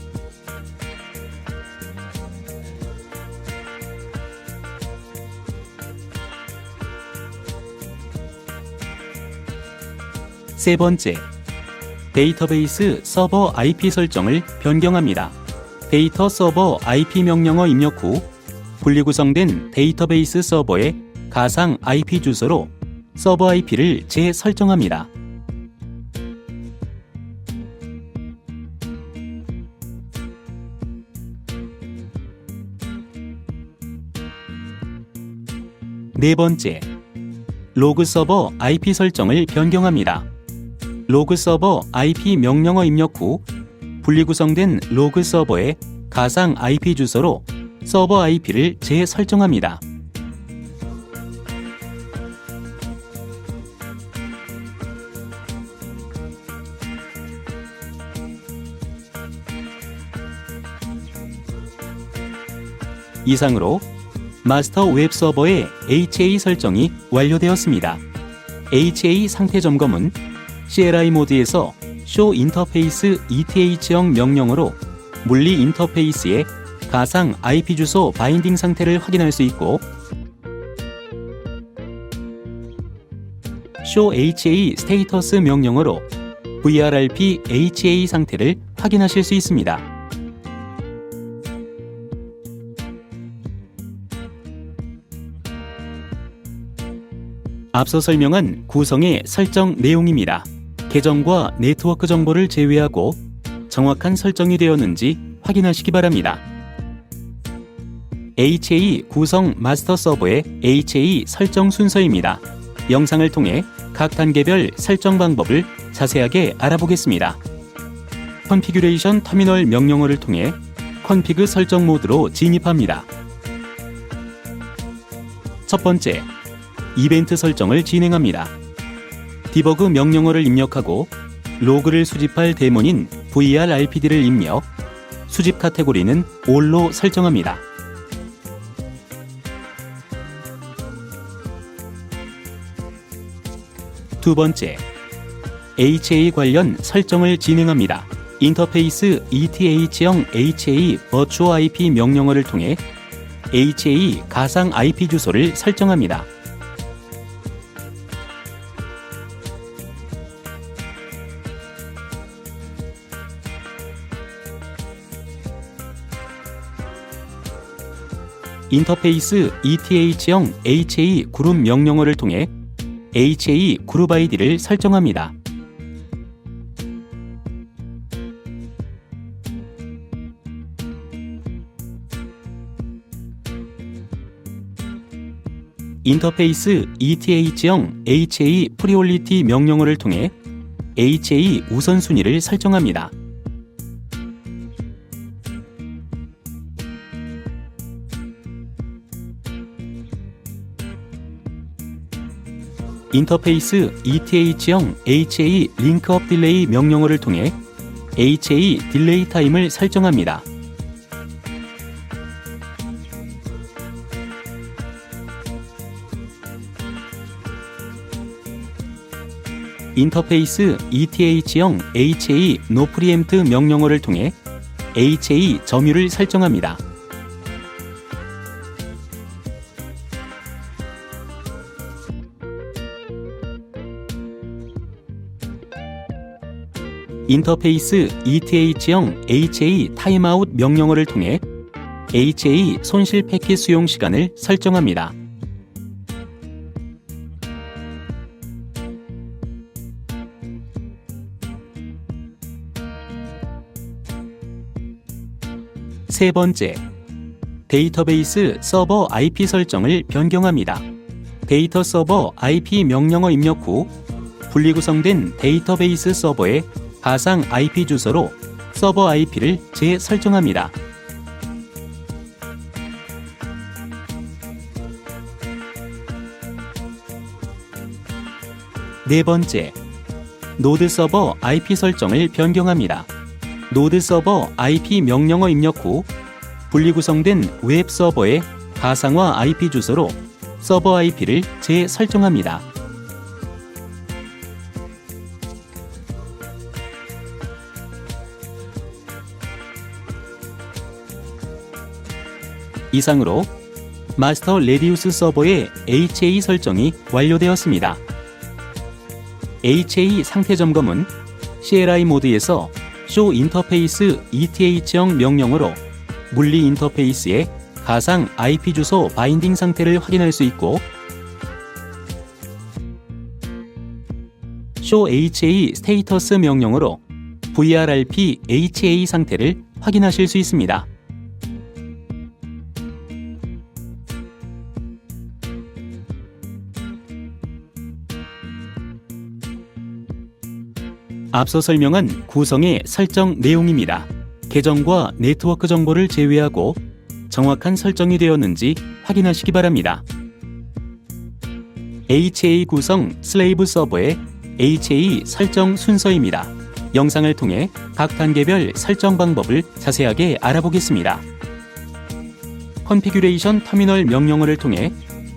세 번째, 데이터베이스 서버 IP 설정을 변경합니다. 데이터 서버 IP 명령어 입력 후 분리구성된 데이터베이스 서버의 가상 IP 주소로 서버 IP를 재설정합니다. 네 번째, 로그 서버 IP 설정을 변경합니다. 로그 서버 IP 명령어 입력 후 분리구성된 로그 서버의 가상 IP 주소로 서버 IP를 재설정합니다. 이상으로 마스터 웹 서버의 HA 설정이 완료되었습니다. HA 상태 점검은 CLI 모드에서 show 인터페이스 ETH형 명령어로 물리 인터페이스의 가상 IP 주소 바인딩 상태를 확인할 수 있고, show HA 스테이터스 명령어로 VRRP HA 상태를 확인하실 수 있습니다. 앞서 설명한 구성의 설정 내용입니다. 계정과 네트워크 정보를 제외하고 정확한 설정이 되었는지 확인하시기 바랍니다. HA 구성 마스터 서버의 HA 설정 순서입니다. 영상을 통해 각 단계별 설정 방법을 자세하게 알아보겠습니다. 컨피규레이션 터미널 명령어를 통해 컨피그 설정 모드로 진입합니다. 첫 번째, 이벤트 설정을 진행합니다. 디버그 명령어를 입력하고 로그를 수집할 데몬인 VRRPD를 입력, 수집 카테고리는 all로 설정합니다. 두 번째, HA 관련 설정을 진행합니다. 인터페이스 ETH형 HA 버추어 IP 명령어를 통해 HA 가상 IP 주소를 설정합니다. 인터페이스 ETH형 HA 그룹 명령어를 통해 HA 그룹 ID를 설정합니다. 인터페이스 ETH형 HA 프리올리티 명령어를 통해 HA 우선순위를 설정합니다. 인터페이스 ETH형 HA 링크업 딜레이 명령어를 통해 HA 딜레이 타임을 설정합니다. 인터페이스 ETH형 HA 노 프리엠프트 명령어를 통해 HA 점유를 설정합니다. 인터페이스 ETH형 HA 타임아웃 명령어를 통해 HA 손실 패킷 수용 시간을 설정합니다. 세 번째, 데이터베이스 서버 IP 설정을 변경합니다. 데이터 서버 IP 명령어 입력 후 분리구성된 데이터베이스 서버의 가상 IP 주소로 서버 IP를 재설정합니다. 네 번째, 노드 서버 IP 설정을 변경합니다. 노드 서버 IP 명령어 입력 후 분리구성된 웹 서버의 가상화 IP 주소로 서버 IP를 재설정합니다. 이상으로 마스터 레디우스 서버의 HA 설정이 완료되었습니다. HA 상태 점검은 CLI 모드에서 show 인터페이스 ETH형 명령어로 물리 인터페이스의 가상 IP 주소 바인딩 상태를 확인할 수 있고, show HA 스테이터스 명령어로 VRRP HA 상태를 확인하실 수 있습니다. 앞서 설명한 구성의 설정 내용입니다. 계정과 네트워크 정보를 제외하고 정확한 설정이 되었는지 확인하시기 바랍니다. HA 구성 슬레이브 서버의 HA 설정 순서입니다. 영상을 통해 각 단계별 설정 방법을 자세하게 알아보겠습니다. 컨피규레이션 터미널 명령어를 통해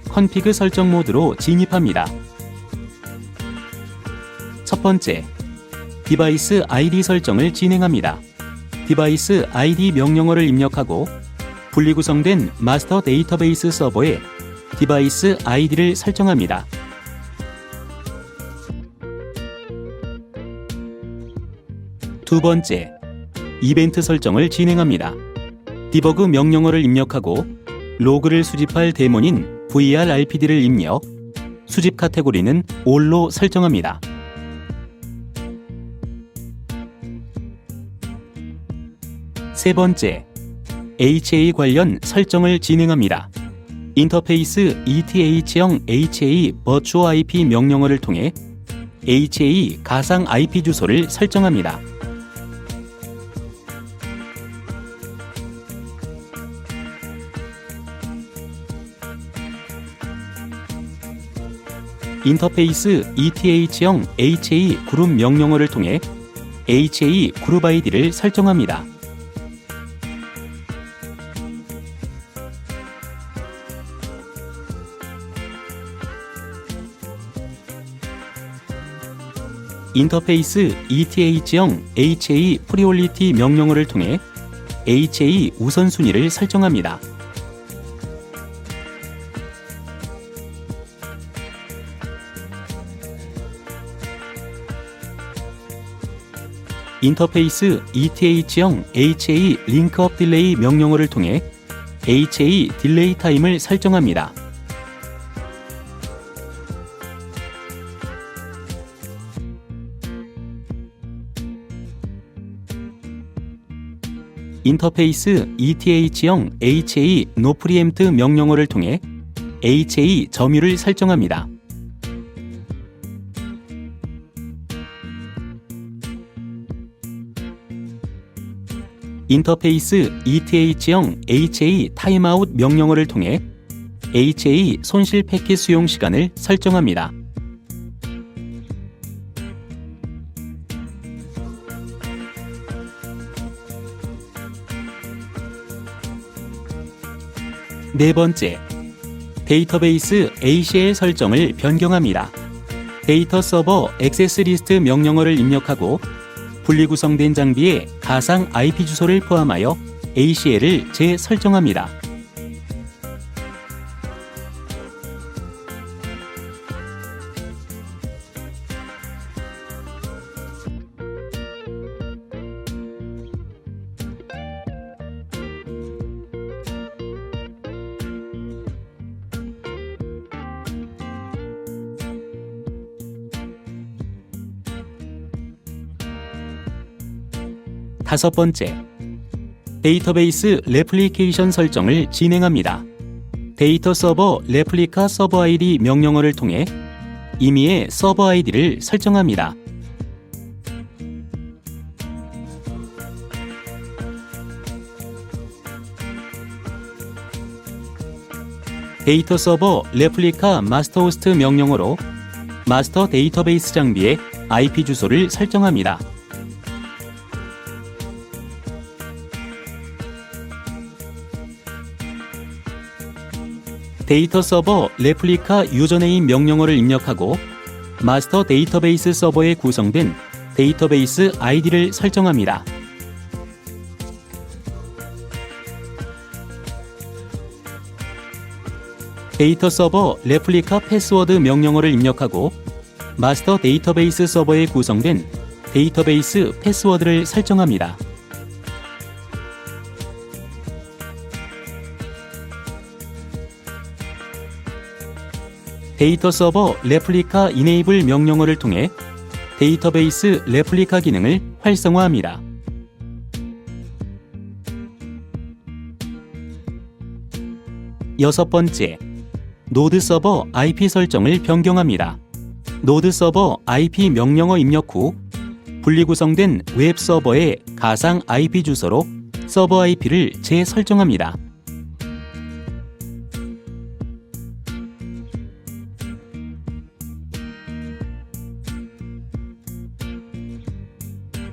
컨피그 설정 모드로 진입합니다. 첫 번째, 디바이스 ID 설정을 진행합니다. 디바이스 ID 명령어를 입력하고 분리구성된 마스터 데이터베이스 서버에 디바이스 ID를 설정합니다. 두 번째, 이벤트 설정을 진행합니다. 디버그 명령어를 입력하고 로그를 수집할 데몬인 VRRPD를 입력, 수집 카테고리는 all로 설정합니다. 세 번째, HA 관련 설정을 진행합니다. 인터페이스 ETH형 HA 버추어 IP 명령어를 통해 HA 가상 IP 주소를 설정합니다. 인터페이스 ETH형 HA 그룹 명령어를 통해 HA 그룹 ID를 설정합니다. 인터페이스 ETH형 HA 프리올리티 명령어를 통해 HA 우선순위를 설정합니다. 인터페이스 ETH형 HA 링크업 딜레이 명령어를 통해 HA 딜레이 타임을 설정합니다. 인터페이스 ETH형 HA 노 프리엠프트 명령어를 통해 HA 점유를 설정합니다. 인터페이스 ETH형 HA 타임아웃 명령어를 통해 HA 손실 패킷 수용 시간을 설정합니다. 네 번째, 데이터베이스 ACL 설정을 변경합니다. 데이터 서버 액세스 리스트 명령어를 입력하고 분리구성된 장비의 가상 IP 주소를 포함하여 ACL을 재설정합니다. 다섯 번째, 데이터베이스 레플리케이션 설정을 진행합니다. 데이터 서버 레플리카 서버 ID 명령어를 통해 임의의 서버 ID를 설정합니다. 데이터 서버 레플리카 마스터 호스트 명령어로 마스터 데이터베이스 장비의 IP 주소를 설정합니다. 데이터 서버 레플리카 유저네임 명령어를 입력하고 마스터 데이터베이스 서버에 구성된 데이터베이스 아이디를 설정합니다. 데이터 서버 레플리카 패스워드 명령어를 입력하고 마스터 데이터베이스 서버에 구성된 데이터베이스 패스워드를 설정합니다. 데이터 서버 레플리카 이네이블 명령어를 통해 데이터베이스 레플리카 기능을 활성화합니다. 여섯 번째, 노드 서버 IP 설정을 변경합니다. 노드 서버 IP 명령어 입력 후 분리구성된 웹 서버의 가상 IP 주소로 서버 IP를 재설정합니다.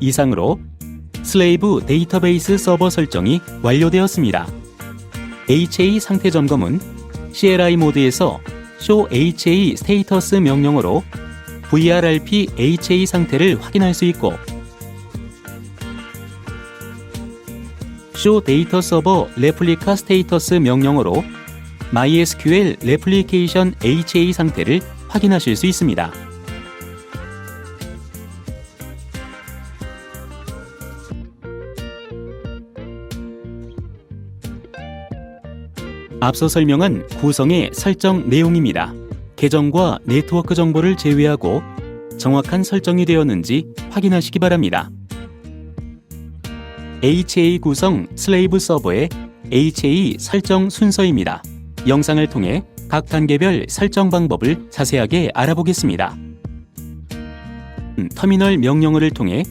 이상으로 슬레이브 데이터베이스 서버 설정이 완료되었습니다. HA 상태 점검은 CLI 모드에서 show HA 스테이터스 명령어로 VRRP HA 상태를 확인할 수 있고 show 데이터 서버 레플리카 스테이터스 명령어로 MySQL 레플리케이션 HA 상태를 확인하실 수 있습니다. 앞서 설명한 구성의 설정 내용입니다. 계정과 네트워크 정보를 제외하고 정확한 설정이 되었는지 확인하시기 바랍니다. HA 구성 슬레이브 서버의 HA 설정 순서입니다. 영상을 통해 각 단계별 설정 방법을 자세하게 알아보겠습니다. 터미널 명령어를 통해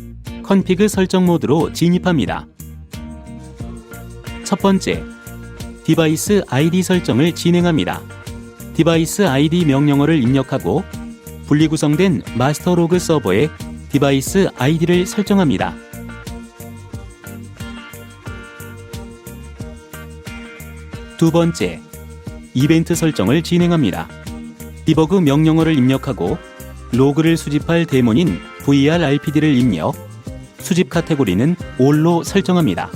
컨피그 설정 모드로 진입합니다. 첫 번째, 디바이스 ID 설정을 진행합니다. 디바이스 ID 명령어를 입력하고 분리구성된 마스터 로그 서버에 디바이스 ID를 설정합니다. 두 번째, 이벤트 설정을 진행합니다. 디버그 명령어를 입력하고 로그를 수집할 데몬인 VRRPD를 입력, 수집 카테고리는 all로 설정합니다.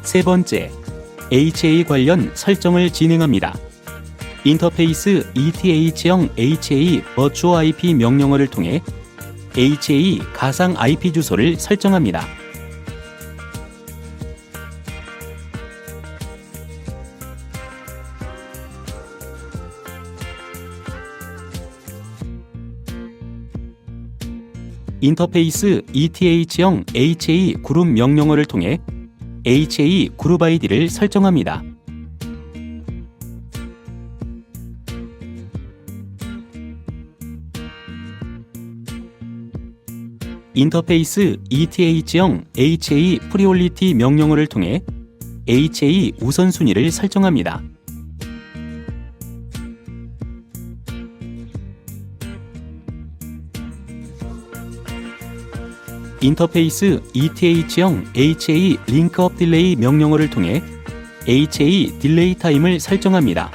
세 번째, HA 관련 설정을 진행합니다. 인터페이스 ETH형 HA 버추어 IP 명령어를 통해 HA 가상 IP 주소를 설정합니다. 인터페이스 ETH형 HA 그룹 명령어를 통해 HA 그룹 ID를 설정합니다. 인터페이스 ETH형 HA 프리올리티 명령어를 통해 HA 우선순위를 설정합니다. 인터페이스 ETH형 HA 링크업 딜레이 명령어를 통해 HA 딜레이 타임을 설정합니다.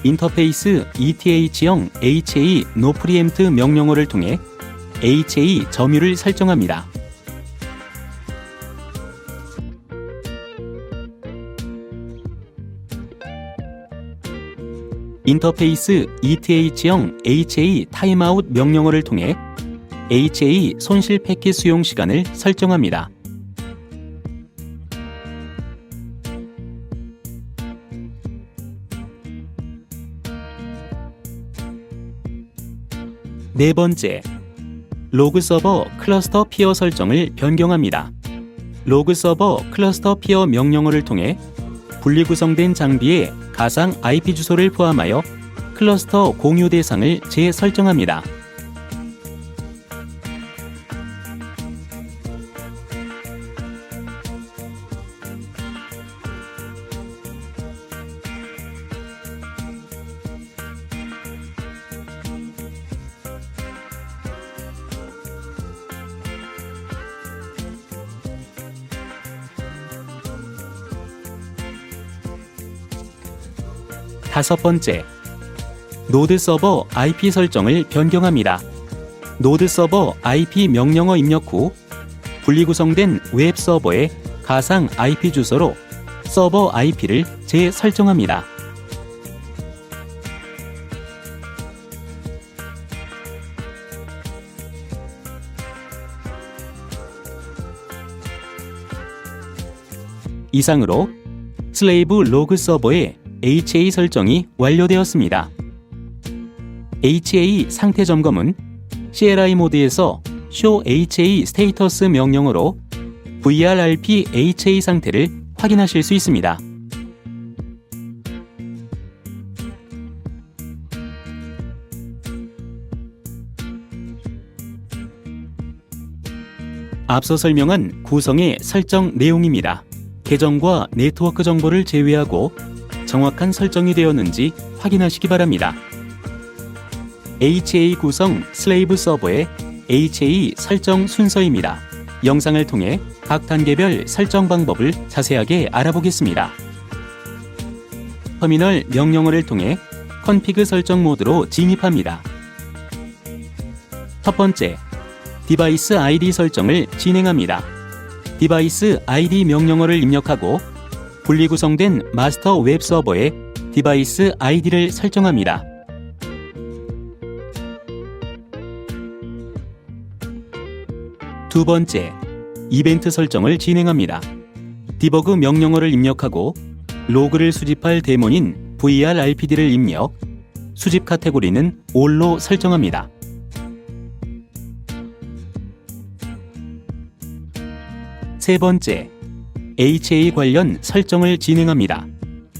인터페이스 ETH형 HA No Preempt 명령어를 통해 HA 점유를 설정합니다. 인터페이스 ETH형 HA 타임아웃 명령어를 통해 HA 손실 패킷 수용 시간을 설정합니다. 네 번째, 로그 서버 클러스터 피어 설정을 변경합니다. 로그 서버 클러스터 피어 명령어를 통해 분리구성된 장비의 가상 IP 주소를 포함하여 클러스터 공유 대상을 재설정합니다. 5번째, 노드 서버 IP 설정을 변경합니다. 노드 서버 IP 명령어 입력 후 분리구성된 웹 서버의 가상 IP 주소로 서버 IP를 재설정합니다. 이상으로 슬레이브 로그 서버의 HA 설정이 완료되었습니다. HA 상태 점검은 CLI 모드에서 show HA 스테이터스 명령어로 VRRP HA 상태를 확인하실 수 있습니다. 앞서 설명한 구성의 설정 내용입니다. 계정과 네트워크 정보를 제외하고 정확한 설정이 되었는지 확인하시기 바랍니다. HA 구성 슬레이브 서버의 HA 설정 순서입니다. 영상을 통해 각 단계별 설정 방법을 자세하게 알아보겠습니다. 터미널 명령어를 통해 컨피그 설정 모드로 진입합니다. 첫 번째, 디바이스 ID 설정을 진행합니다. 디바이스 ID 명령어를 입력하고 분리구성된 마스터 웹 서버의 디바이스 ID를 설정합니다. 두 번째, 이벤트 설정을 진행합니다. 디버그 명령어를 입력하고 로그를 수집할 데몬인 VRRPD를 입력, 수집 카테고리는 all로 설정합니다. 세 번째, HA 관련 설정을 진행합니다.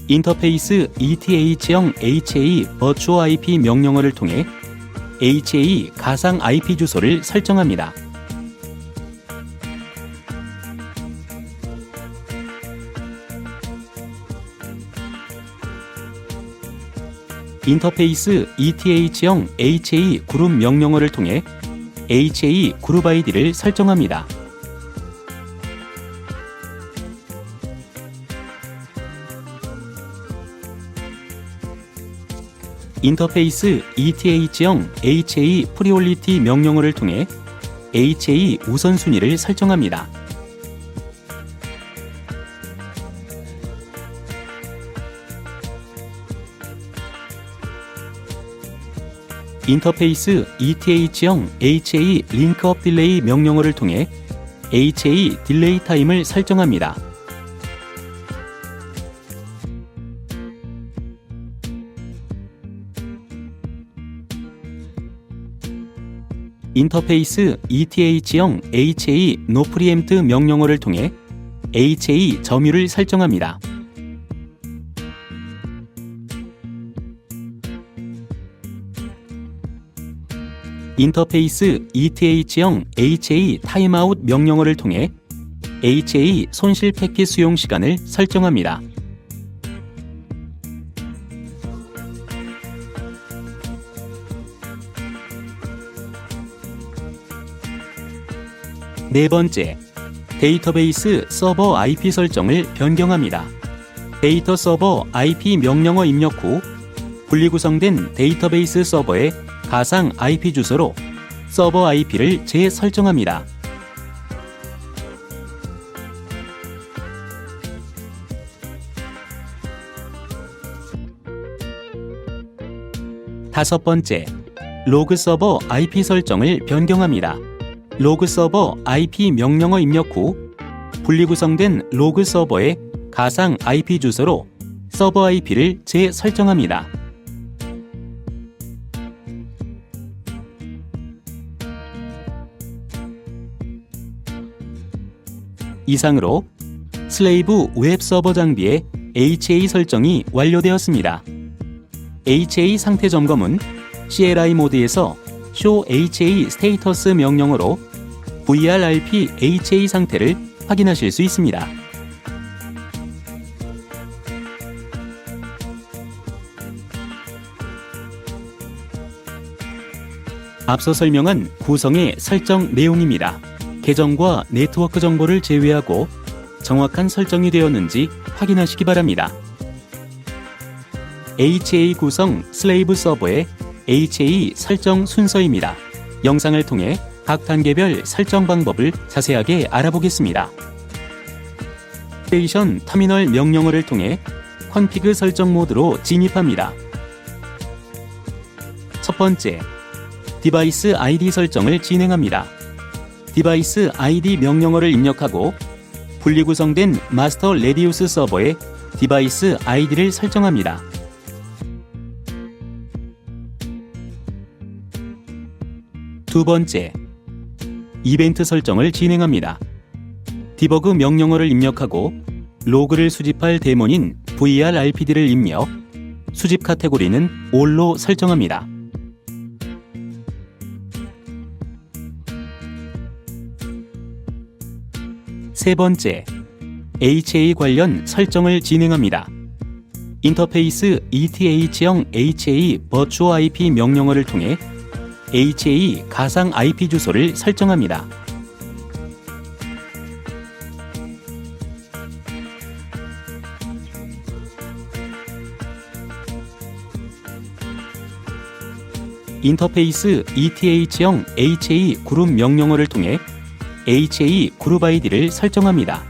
인터페이스 ETH형 HA 버추어 IP 명령어를 통해 HA 가상 IP 주소를 설정합니다. 인터페이스 ETH형 HA 그룹 명령어를 통해 HA 그룹 ID를 설정합니다. 인터페이스 ETH형 HA 프리올리티 명령어를 통해 HA 우선순위를 설정합니다. 인터페이스 ETH형 HA 링크업 딜레이 명령어를 통해 HA 딜레이 타임을 설정합니다. 인터페이스 ETH형 HA No Preempt 명령어를 통해 HA 점유를 설정합니다. 인터페이스 ETH형 HA 타임아웃 명령어를 통해 HA 손실 패킷 수용 시간을 설정합니다. 네 번째, 데이터베이스 서버 IP 설정을 변경합니다. 데이터 서버 IP 명령어 입력 후 분리구성된 데이터베이스 서버의 가상 IP 주소로 서버 IP를 재설정합니다. 다섯 번째, 로그 서버 IP 설정을 변경합니다. 로그 서버 IP 명령어 입력 후 분리구성된 로그 서버의 가상 IP 주소로 서버 IP를 재설정합니다. 이상으로 슬레이브 웹 서버 장비의 HA 설정이 완료되었습니다. HA 상태 점검은 CLI 모드에서 show HA 스테이터스 명령어로 VRRP HA 상태를 확인하실 수 있습니다. 앞서 설명한 구성의 설정 내용입니다. 계정과 네트워크 정보를 제외하고 정확한 설정이 되었는지 확인하시기 바랍니다. HA 구성 슬레이브 서버의 HA 설정 순서입니다. 영상을 통해 각 단계별 설정 방법을 자세하게 알아보겠습니다. 스테이션 터미널 명령어를 통해 컨피그 설정 모드로 진입합니다. 첫 번째, 디바이스 ID 설정을 진행합니다. 디바이스 ID 명령어를 입력하고 분리구성된 마스터 레디우스 서버의 디바이스 ID를 설정합니다. 두 번째, 이벤트 설정을 진행합니다. 디버그 명령어를 입력하고 로그를 수집할 데몬인 VRRPD를 입력, 수집 카테고리는 All로 설정합니다. 세 번째, HA 관련 설정을 진행합니다. 인터페이스 ETH형 HA 버추어 IP 명령어를 통해 HA 가상 IP 주소를 설정합니다. 인터페이스 ETH형 HA 그룹 명령어를 통해 HA 그룹 ID를 설정합니다.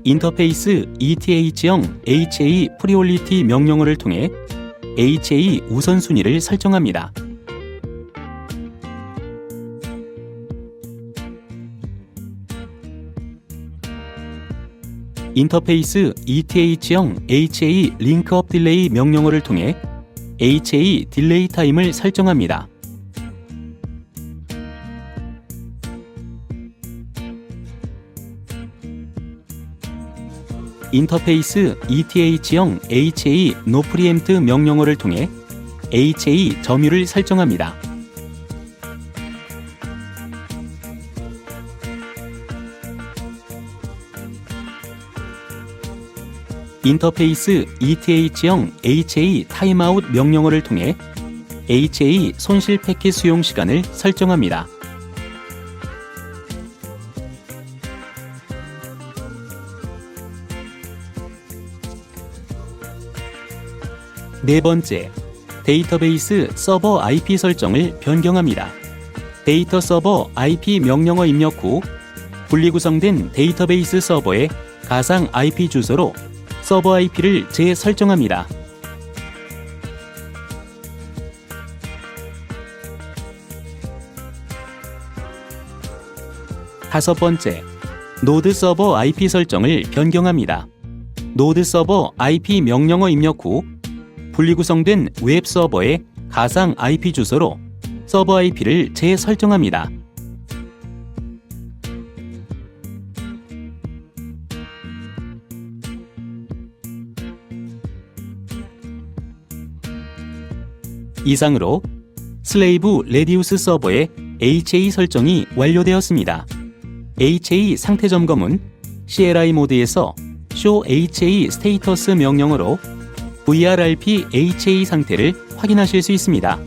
인터페이스 ETH형 HA 프리올리티 명령어를 통해 HA 우선순위를 설정합니다. 인터페이스 ETH형 HA 링크업 딜레이 명령어를 통해 HA 딜레이 타임을 설정합니다. 인터페이스 ETH형 HA 노 프리엠프트 명령어를 통해 HA 점유를 설정합니다. 인터페이스 ETH형 HA 타임아웃 명령어를 통해 HA 손실 패킷 수용 시간을 설정합니다. 네 번째, 데이터베이스 서버 IP 설정을 변경합니다. 데이터 서버 IP 명령어 입력 후 분리구성된 데이터베이스 서버의 가상 IP 주소로 서버 IP를 재설정합니다. 다섯 번째, 노드 서버 IP 설정을 변경합니다. 노드 서버 IP 명령어 입력 후 분리구성된 웹 서버의 가상 IP 주소로 서버 IP를 재설정합니다. 이상으로 슬레이브 레디우스 서버의 HA 설정이 완료되었습니다. HA 상태 점검은 CLI 모드에서 show HA 스테이터스 명령어로 VRRP HA 상태를 확인하실 수 있습니다.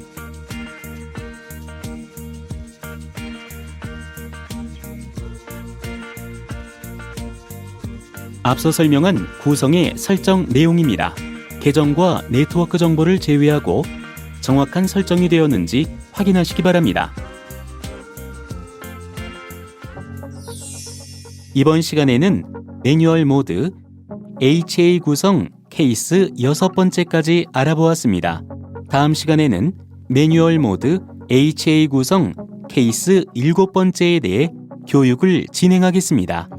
앞서 설명한 구성의 설정 내용입니다. 계정과 네트워크 정보를 제외하고 정확한 설정이 되었는지 확인하시기 바랍니다. 이번 시간에는 매뉴얼 모드, HA 구성 케이스 6번째까지 알아보았습니다. 다음 시간에는 매뉴얼 모드, HA 구성 케이스 7번째에 대해 교육을 진행하겠습니다.